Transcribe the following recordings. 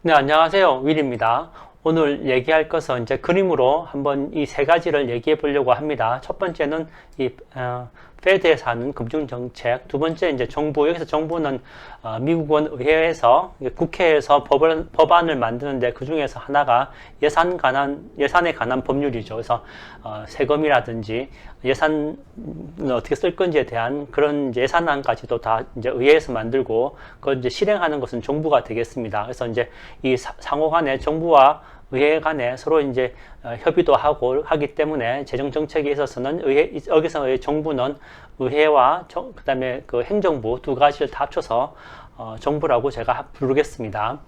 네, 안녕하세요. 윌입니다. 오늘 얘기할 것은 이제 그림으로 한번 이 세 가지를 얘기해 보려고 합니다. 첫 번째는 페드에서 하는 금융정책, 두 번째 이제 정부, 여기서 정부는 미국은 의회에서, 국회에서 법안을 만드는데 그 중에서 하나가 예산에 관한 법률이죠. 그래서 세금이라든지 예산을 어떻게 쓸 건지에 대한 그런 이제 예산안까지도 다 이제 의회에서 만들고 그걸 이제 실행하는 것은 정부가 되겠습니다. 그래서 이제 이 상호 간에 정부와 의회 간에 서로 이제 협의도 하고 하기 때문에 재정 정책에 있어서는 여기서 정부는 의회와 그다음에 그 행정부 두 가지를 다 합쳐서 정부라고 제가 부르겠습니다.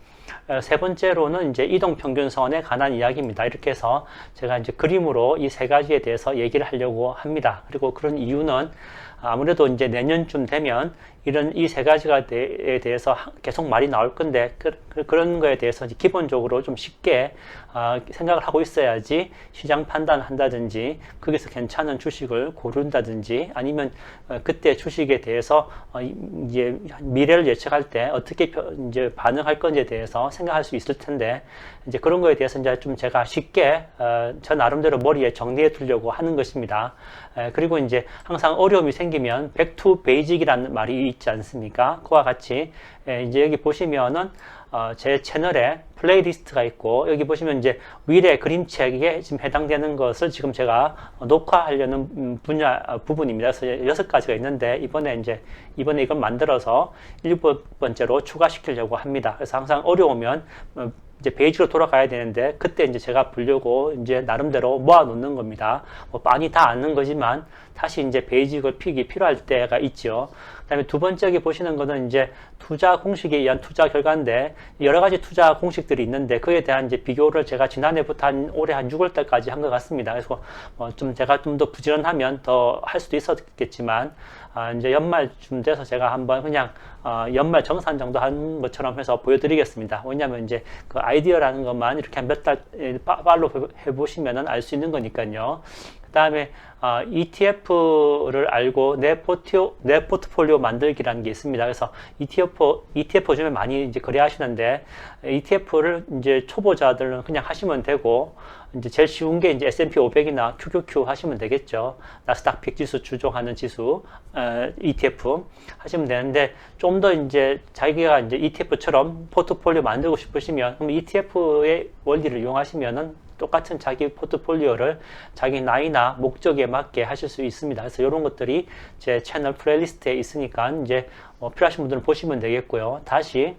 세 번째로는 이제 이동평균선에 관한 이야기입니다. 이렇게 해서 제가 이제 그림으로 이 세 가지에 대해서 얘기를 하려고 합니다. 그리고 그런 이유는 아무래도 이제 내년쯤 되면 이 세 가지에 대해서 계속 말이 나올 건데 그런 거에 대해서 기본적으로 좀 쉽게 생각을 하고 있어야지 시장 판단한다든지 거기서 괜찮은 주식을 고른다든지 아니면 그때 주식에 대해서 이제 미래를 예측할 때 어떻게 이제 반응할 건지에 대해서 생각할 수 있을 텐데 이제 그런 거에 대해서 이제 좀 제가 쉽게 저 나름대로 머리에 정리해 두려고 하는 것입니다. 그리고 이제 항상 어려움이 생기면 back to basic이라는 말이 있지 않습니까? 그와 같이 이제 여기 보시면은 제 채널에 플레이리스트가 있고 여기 보시면 이제 윌의 그림책에 지금 해당되는 것을 지금 제가 녹화하려는 부분입니다. 그래서 6가지가 있는데 이번에 이걸 만들어서 7번째로 추가시키려고 합니다. 그래서 항상 어려우면 이제 베이지로 돌아가야 되는데 그때 이제 제가 보려고 이제 나름대로 모아 놓는 겁니다. 뭐 많이 다 아는 거지만 다시 이제 베이직을 픽이 필요할 때가 있죠. 그다음에 두 번째 보시는 거는 이제 투자 공식에 의한 투자 결과인데 여러 가지 투자 공식들이 있는데 그에 대한 이제 비교를 제가 지난해부터 올해 한 6월 달까지 한 것 같습니다. 그래서 좀 제가 좀 더 부지런하면 더 할 수도 있었겠지만 이제 연말쯤 돼서 제가 한번 그냥 연말 정산 정도 한 것처럼 해서 보여드리겠습니다. 왜냐하면 이제 그 아이디어라는 것만 이렇게 한 몇 달 팔로 해보시면은 알 수 있는 거니까요. 그 다음에 ETF를 알고 내 포트폴리오 만들기라는 게 있습니다. 그래서 ETF 요즘에 많이 이제 거래하시는데 ETF를 이제 초보자들은 그냥 하시면 되고 이제 제일 쉬운 게 이제 S&P 500이나 QQQ 하시면 되겠죠. 나스닥 100 지수 추종하는 지수 ETF 하시면 되는데 좀 더 이제 자기가 이제 ETF처럼 포트폴리오 만들고 싶으시면 그럼 ETF의 원리를 이용하시면은 똑같은 자기 포트폴리오를 자기 나이나 목적에 맞게 하실 수 있습니다. 그래서 이런 것들이 제 채널 플레이리스트에 있으니까 이제 필요하신 분들은 보시면 되겠고요. 다시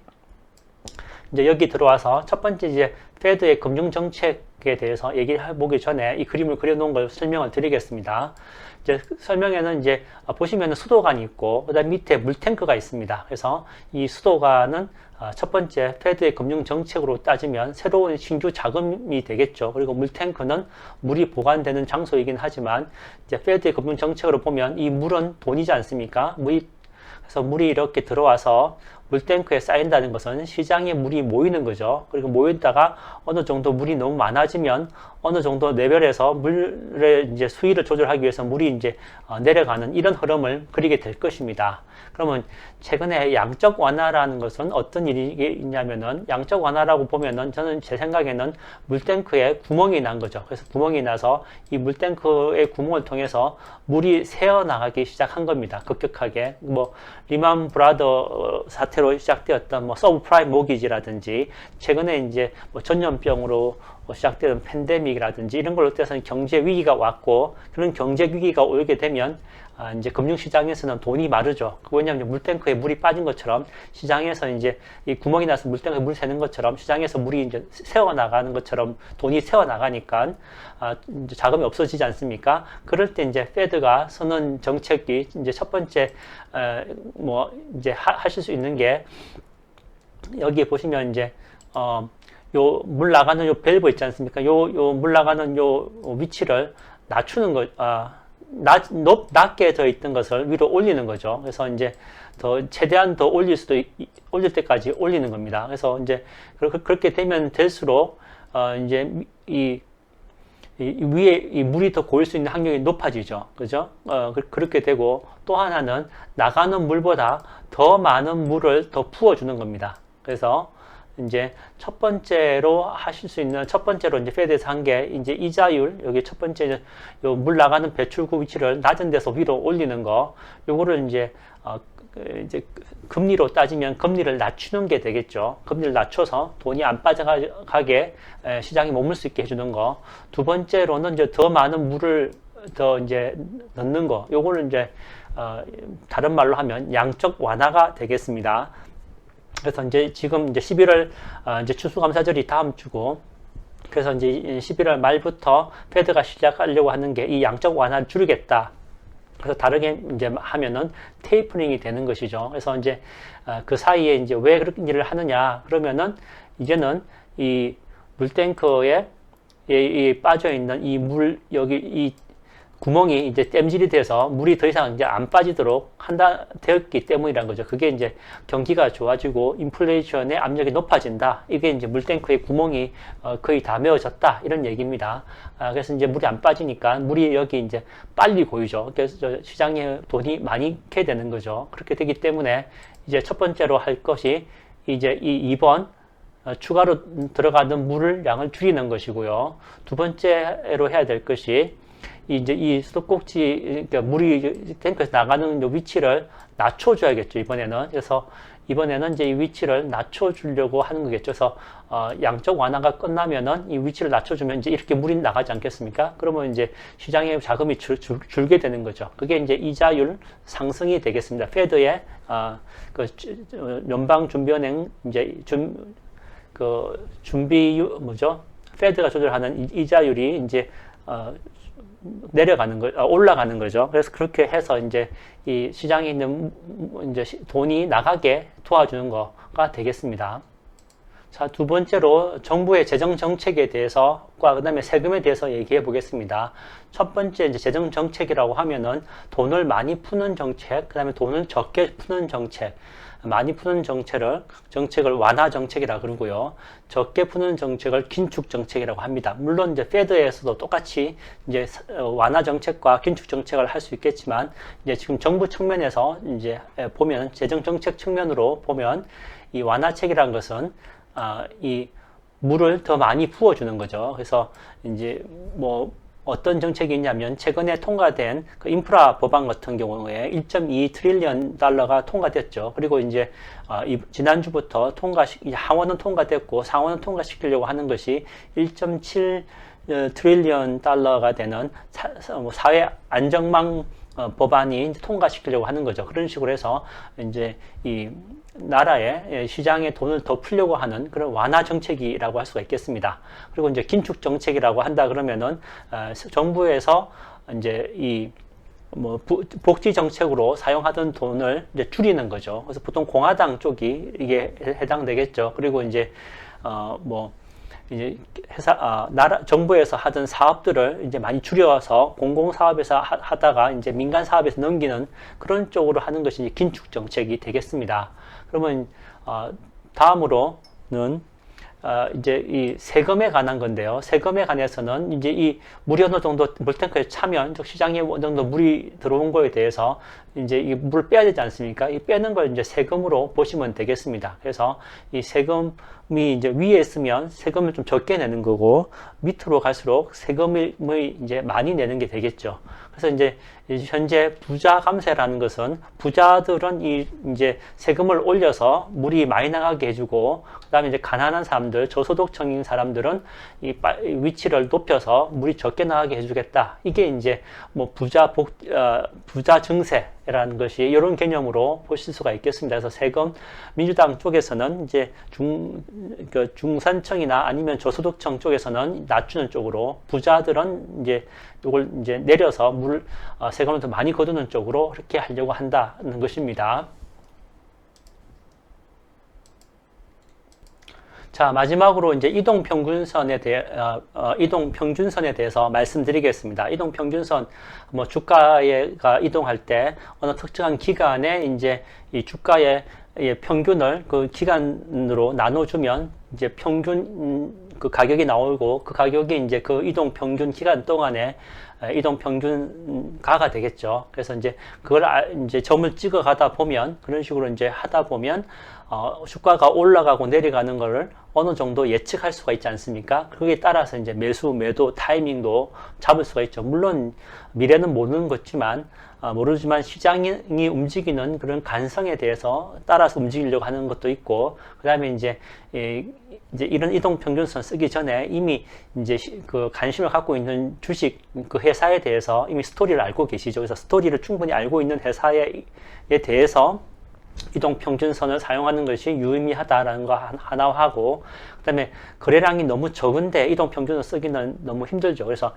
이제 여기 들어와서 첫 번째 이제 페드의 금융 정책에 대해서 얘기를 해보기 전에 이 그림을 그려놓은 걸 설명을 드리겠습니다. 이제 설명에는 이제 보시면은 수도관이 있고 그다음 밑에 물탱크가 있습니다. 그래서 이 수도관은 첫 번째 페드의 금융 정책으로 따지면 새로운 신규 자금이 되겠죠. 그리고 물탱크는 물이 보관되는 장소이긴 하지만 이제 페드의 금융 정책으로 보면 이 물은 돈이지 않습니까? 그래서 물이 이렇게 들어와서 물탱크에 쌓인다는 것은 시장에 물이 모이는 거죠. 그리고 모이다가 어느 정도 물이 너무 많아지면 어느 정도 레벨에서 물의 이제 수위를 조절하기 위해서 물이 이제 내려가는 이런 흐름을 그리게 될 것입니다. 그러면 최근에 양적 완화라는 것은 어떤 일이 있냐면은 양적 완화라고 보면은 저는 제 생각에는 물탱크에 구멍이 난 거죠. 그래서 구멍이 나서 이 물탱크의 구멍을 통해서 물이 새어나가기 시작한 겁니다. 급격하게 뭐 리만 브라더 사태로 시작되었던 뭐 서브프라임 모기지라든지 최근에 이제 뭐 전염병으로 시작되는 팬데믹이라든지 이런 걸로 때서는 경제 위기가 왔고 그런 경제 위기가 오게 되면 이제 금융시장에서는 돈이 마르죠. 왜냐하면 물탱크에 물이 빠진 것처럼 시장에서 이제 이 구멍이 나서 물탱크에 물 새는 것처럼 시장에서 물이 이제 새어나가는 것처럼 돈이 새어나가니까 이제 자금이 없어지지 않습니까? 그럴 때 이제 페드가 서는 정책이 이제 첫 번째 뭐 이제 하실 수 있는 게 여기에 보시면 이제 요 물 나가는 요 밸브 있지 않습니까? 요 물 나가는 요 위치를 낮추는 거, 낮게 더 있던 것을 위로 올리는 거죠. 그래서 이제 최대한 더 올릴 때까지 올리는 겁니다. 그래서 이제 그렇게 되면 될수록, 이제 위에 이 물이 더 고일 수 있는 확률이 높아지죠. 그죠? 그렇게 되고 또 하나는 나가는 물보다 더 많은 물을 더 부어주는 겁니다. 그래서 이제 첫 번째로 하실 수 있는 첫 번째로 이제 페드에서 한 게 이제 이자율 여기 첫 번째 요 물 나가는 배출구 위치를 낮은 데서 위로 올리는 거 요거를 이제 금리로 따지면 금리를 낮추는 게 되겠죠. 금리를 낮춰서 돈이 안 빠져가게 시장에 머물 수 있게 해주는 거. 두 번째로는 이제 더 많은 물을 더 이제 넣는 거. 요거는 이제 다른 말로 하면 양적 완화가 되겠습니다. 그래서 이제 지금 이제 11월 이제 추수감사절이 다음 주고 그래서 이제 11월 말부터 페드가 시작하려고 하는 게 이 양적 완화를 줄이겠다. 그래서 다르게 이제 하면은 테이퍼링이 되는 것이죠. 그래서 이제 그 사이에 이제 왜 그런 일을 하느냐 그러면은 이제는 이 물탱크에 빠져 있는 이 물 여기 이 구멍이 이제 땜질이 돼서 물이 더 이상 이제 안 빠지도록 되었기 때문이란 거죠. 그게 이제 경기가 좋아지고 인플레이션의 압력이 높아진다. 이게 이제 물탱크의 구멍이 거의 다 메워졌다. 이런 얘기입니다. 그래서 이제 물이 안 빠지니까 물이 여기 이제 빨리 고이죠. 그래서 시장에 돈이 많이 있게 되는 거죠. 그렇게 되기 때문에 이제 첫 번째로 할 것이 이제 이 2번 추가로 들어가는 물량을 줄이는 것이고요. 두 번째로 해야 될 것이 이제 이 수도꼭지 그러니까 물이 탱크에서 나가는 위치를 낮춰줘야겠죠. 이번에는 그래서 이번에는 이제 이 위치를 낮춰주려고 하는 거겠죠. 그래서 양적 완화가 끝나면은 이 위치를 낮춰주면 이제 이렇게 물이 나가지 않겠습니까? 그러면 이제 시장의 자금이 줄게 되는 거죠. 그게 이제 이자율 상승이 되겠습니다. 페드의 그 연방준비은행 이제 준비율 뭐죠? 페드가 조절하는 이자율이 이제 내려가는 거, 올라가는 거죠. 그래서 그렇게 해서 이제 이 시장에 있는 이제 돈이 나가게 도와주는 거가 되겠습니다. 자, 두 번째로 정부의 재정 정책에 대해서과 그다음에 세금에 대해서 얘기해 보겠습니다. 첫 번째 이제 재정 정책이라고 하면은 돈을 많이 푸는 정책, 그다음에 돈을 적게 푸는 정책. 많이 푸는 정책을 완화 정책이라 그러고요. 적게 푸는 정책을 긴축 정책이라고 합니다. 물론 이제 페드에서도 똑같이 이제 완화 정책과 긴축 정책을 할 수 있겠지만 이제 지금 정부 측면에서 이제 보면 재정 정책 측면으로 보면 이 완화책이라는 것은 이 물을 더 많이 부어주는 거죠. 그래서 이제 뭐 어떤 정책이 있냐면 최근에 통과된 그 인프라 법안 같은 경우에 1.2 트릴리언 달러가 통과됐죠. 그리고 이제 지난주부터 하원은 통과됐고 상원은 통과시키려고 하는 것이 1.7 트릴리언 달러가 되는 사회 안정망 법안이 통과시키려고 하는 거죠. 그런 식으로 해서 이제 이 나라의 시장에 돈을 더 풀려고 하는 그런 완화 정책이라고 할 수가 있겠습니다. 그리고 이제 긴축 정책이라고 한다 그러면은 정부에서 이제 이 뭐 복지 정책으로 사용하던 돈을 이제 줄이는 거죠. 그래서 보통 공화당 쪽이 이게 해당되겠죠. 그리고 이제 이제 정부에서 하던 사업들을 이제 많이 줄여서 공공사업에서 하다가 이제 민간 사업에서 넘기는 그런 쪽으로 하는 것이 이제 긴축 정책이 되겠습니다. 그러면 다음으로는 이제 이 세금에 관한 건데요. 세금에 관해서는 이제 이 물이 어느 정도 물탱크에 차면 즉 시장에 어느 정도 물이 들어온 거에 대해서 이제 이 물을 빼야 되지 않습니까? 이 빼는 걸 이제 세금으로 보시면 되겠습니다. 그래서 이 세금이 이제 위에 있으면 세금을 좀 적게 내는 거고 밑으로 갈수록 세금을 이제 많이 내는 게 되겠죠. 그래서 이제 현재 부자 감세라는 것은 부자들은 이제 세금을 올려서 물이 많이 나가게 해주고 그다음에 이제 가난한 사람들, 저소득층인 사람들은 이 위치를 높여서 물이 적게 나가게 해주겠다. 이게 이제 뭐 부자 증세라는 것이 이런 개념으로 보실 수가 있겠습니다. 그래서 세금 민주당 쪽에서는 이제 중산층이나 아니면 저소득층 쪽에서는 낮추는 쪽으로 부자들은 이제 이걸 이제 내려서 세금을 더 많이 거두는 쪽으로 그렇게 하려고 한다는 것입니다. 자, 마지막으로 이제 이동평균선에 대해서 말씀드리겠습니다. 이동평균선, 뭐 주가가 이동할 때 어느 특정한 기간에 이제 이 주가의 평균을 그 기간으로 나눠주면 이제 평균 그 가격이 나오고 그 가격이 이제 그 이동 평균 기간 동안에 이동 평균가가 되겠죠. 그래서 이제 그걸 이제 점을 찍어 가다 보면 그런 식으로 이제 하다 보면 주가가 올라가고 내려가는 거를 어느 정도 예측할 수가 있지 않습니까? 거기에 따라서 이제 매수, 매도 타이밍도 잡을 수가 있죠. 물론 미래는 모르지만 시장이 움직이는 그런 간성에 대해서 따라서 움직이려고 하는 것도 있고, 그 다음에 이제 이런 이동평균선 쓰기 전에 이미 이제 그 관심을 갖고 있는 주식 그 회사에 대해서 이미 스토리를 알고 계시죠. 그래서 스토리를 충분히 알고 있는 회사에 대해서 이동평균선을 사용하는 것이 유의미하다라는 거 하나 하고, 그 다음에 거래량이 너무 적은데 이동평균을 쓰기는 너무 힘들죠. 그래서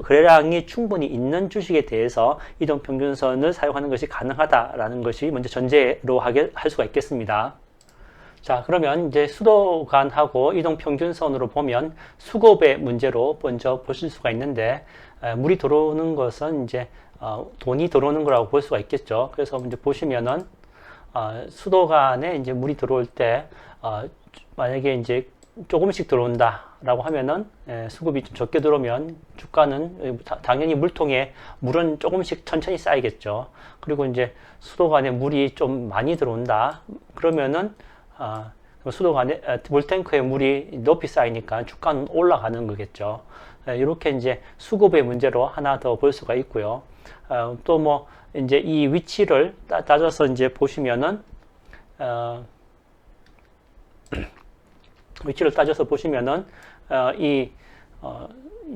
거래량이 충분히 있는 주식에 대해서 이동평균선을 사용하는 것이 가능하다라는 것이 먼저 전제로 할 수가 있겠습니다. 자, 그러면 이제 수도관하고 이동평균선으로 보면 수급의 문제로 먼저 보실 수가 있는데, 물이 들어오는 것은 이제 돈이 들어오는 거라고 볼 수가 있겠죠. 그래서 이제 보시면은 수도관에 이제 물이 들어올 때 만약에 이제 조금씩 들어온다라고 하면은 수급이 좀 적게 들어오면 주가는 당연히 물통에 물은 조금씩 천천히 쌓이겠죠. 그리고 이제 수도관에 물이 좀 많이 들어온다 그러면은 수도관에 물탱크에 물이 높이 쌓이니까 주가는 올라가는 거겠죠. 이렇게 이제 수급의 문제로 하나 더 볼 수가 있고요. 또 뭐 이제 이 위치를 따져서 이제 보시면은 위치를 따져서 보시면은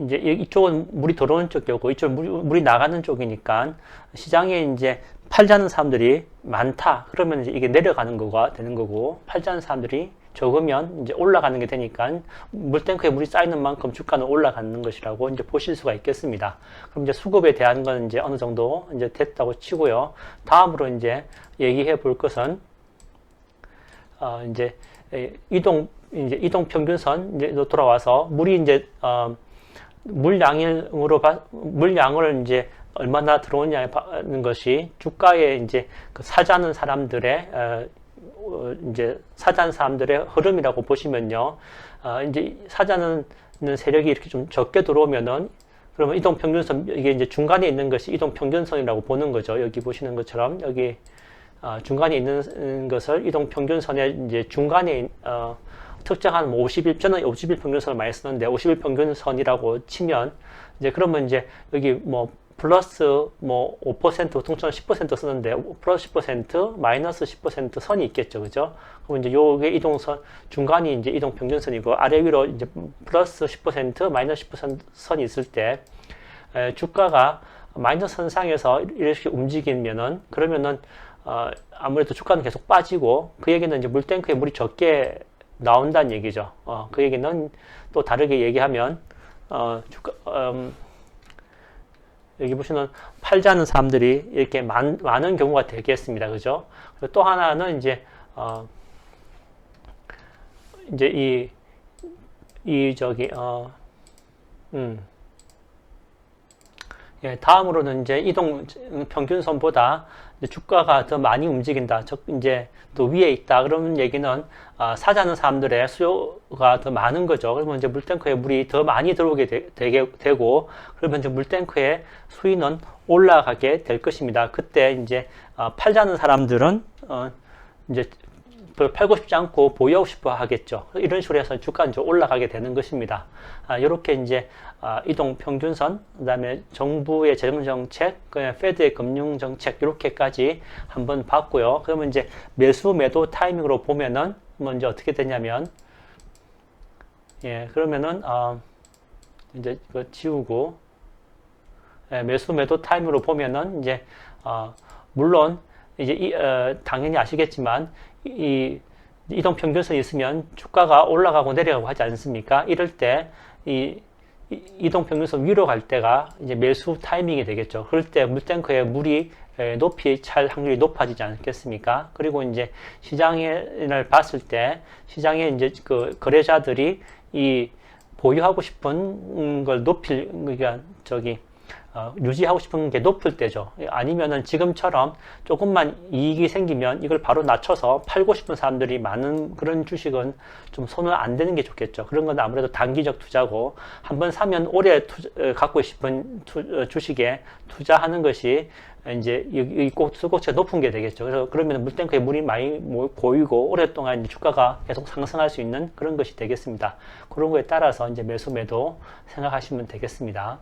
이제 이쪽은 물이 들어오는 쪽이고 이쪽은 물이 나가는 쪽이니까 시장에 이제 팔자는 사람들이 많다 그러면 이제 이게 내려가는 거가 되는 거고, 팔자는 사람들이 적으면 이제 올라가는 게 되니까 물탱크에 물이 쌓이는 만큼 주가는 올라가는 것이라고 이제 보실 수가 있겠습니다. 그럼 이제 수급에 대한 건 이제 어느 정도 이제 됐다고 치고요. 다음으로 이제 얘기해 볼 것은 이제 이동 평균선 이제 돌아와서 물이 이제 물량을 이제 얼마나 들어오냐는 것이 주가에 이제 그 사자는 사람들의 이제 사자는 사람들의 흐름이라고 보시면요. 이제 사자는 세력이 이렇게 좀 적게 들어오면은 그러면 이동 평균선 이게 이제 중간에 있는 것이 이동 평균선이라고 보는 거죠. 여기 보시는 것처럼 여기 중간에 있는 것을 이동 평균선의 이제 중간에 특정한 50일, 저는 50일 평균선을 많이 쓰는데 50일 평균선이라고 치면 이제 그러면 이제 여기 뭐 플러스 뭐 5% 보통 저는 10% 쓰는데 플러스 10% 마이너스 10% 선이 있겠죠. 그죠? 그럼 이제 요게 이동선 중간이 이제 이동 평균선이고 아래 위로 이제 플러스 10% 마이너스 10% 선이 있을 때 주가가 마이너스 선상에서 이렇게 움직이면은 그러면은 아무래도 주가는 계속 빠지고 그 얘기는 이제 물탱크에 물이 적게 나온다는 얘기죠. 그 얘기는 또 다르게 얘기하면 여기 보시면 팔자는 사람들이 이렇게 많은 경우가 되겠습니다. 그죠? 그리고 또 하나는 이제 이제 예, 다음으로는 이제 이동 평균선보다 주가가 더 많이 움직인다. 이제 또 위에 있다. 그러면 얘기는 사자는 사람들의 수요가 더 많은 거죠. 그러면 이제 물탱크에 물이 더 많이 들어오게 되고, 그러면 이제 물탱크의 수위는 올라가게 될 것입니다. 그때 이제 팔자는 사람들은 이제 팔고 싶지 않고 보유하고 싶어 하겠죠. 이런 식으로 해서 주가는 이제 올라가게 되는 것입니다. 이렇게 이제 이동 평균선, 그다음에 정부의 재정 정책, 페드의 금융 정책 이렇게까지 한번 봤고요. 그러면 이제 매수 매도 타이밍으로 보면은 먼저 어떻게 되냐면 그러면은 이제 이거 지우고 매수 매도 타이밍으로 보면은 이제 물론 이제 당연히 아시겠지만 이 이동 평균선이 있으면 주가가 올라가고 내려가고 하지 않습니까? 이럴 때 이동 평균선 위로 갈 때가 이제 매수 타이밍이 되겠죠. 그럴 때 물탱크에 물이 높이 찰 확률이 높아지지 않겠습니까? 그리고 이제 시장을 봤을 때 시장에 이제 그 거래자들이 이 보유하고 싶은 걸 높일, 그러니까 유지하고 싶은 게 높을 때죠. 아니면은 지금처럼 조금만 이익이 생기면 이걸 바로 낮춰서 팔고 싶은 사람들이 많은 그런 주식은 좀 손을 안 대는 게 좋겠죠. 그런 건 아무래도 단기적 투자고 한번 사면 오래 갖고 싶은 주식에 투자하는 것이 이제 이 수급치가 높은 게 되겠죠. 그래서 그러면 물탱크에 물이 많이 고이고 오랫동안 주가가 계속 상승할 수 있는 그런 것이 되겠습니다. 그런 거에 따라서 이제 매수 매도 생각하시면 되겠습니다.